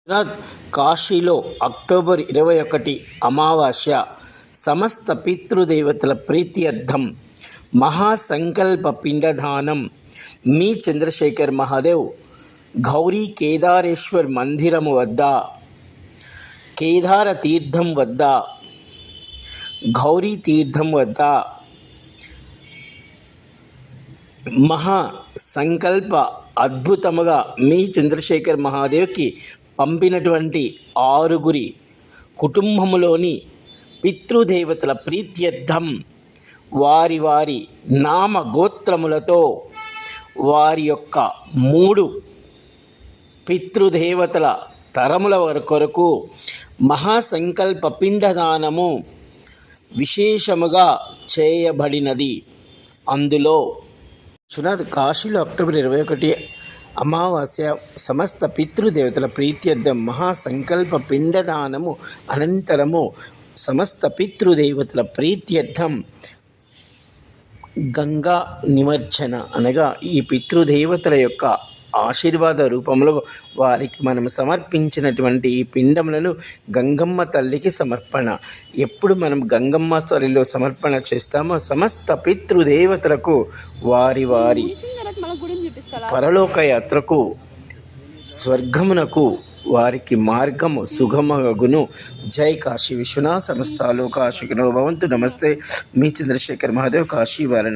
కాశీలో అక్టోబర్ 21 అమావాస్య సమస్త పితృదేవతల ప్రీత్యర్థం మహాసంకల్ప పిండదానం. మీ చంద్రశేఖర్ మహాదేవ్ గౌరీ కేదారేశ్వర్ మందిరము వద్ద, కేదార తీర్థం వద్ద, గౌరీ తీర్థం వద్ద మహా సంకల్ప అద్భుతముగా మీ చంద్రశేఖర్ మహాదేవ్కి పంపినటువంటి 6 కుటుంబములోని పితృదేవతల ప్రీత్యర్థం వారి వారి నామ గోత్రములతో వారి యొక్క 3 పితృదేవతల తరముల కొరకు మహాసంకల్ప పిండదానము విశేషముగా చేయబడినది. అందులో కాశీలో అక్టోబర్ 21 అమావాస్య సమస్త పితృదేవతల ప్రీత్యర్థం మహాసంకల్ప పిండదానము అనంతరము సమస్త పితృదేవతల ప్రీత్యర్థం గంగా నిమజ్జన అనగా ఈ పితృదేవతల యొక్క ఆశీర్వాద రూపంలో వారికి మనం సమర్పించినటువంటి ఈ పిండములను గంగమ్మ తల్లికి సమర్పణ. ఎప్పుడు మనం గంగమ్మ తల్లిలో సమర్పణ చేస్తామో సమస్త పితృదేవతలకు వారి వారి పరలోక యాత్రకు స్వర్గమునకు వారికి మార్గము సుగమగును. జై కాశీ విశ్వనాథ్. సమస్తాలు కాశీకినో భవంతు. నమస్తే. మీ చంద్రశేఖర్ మహాదేవ్, కాశీ వారణాసి.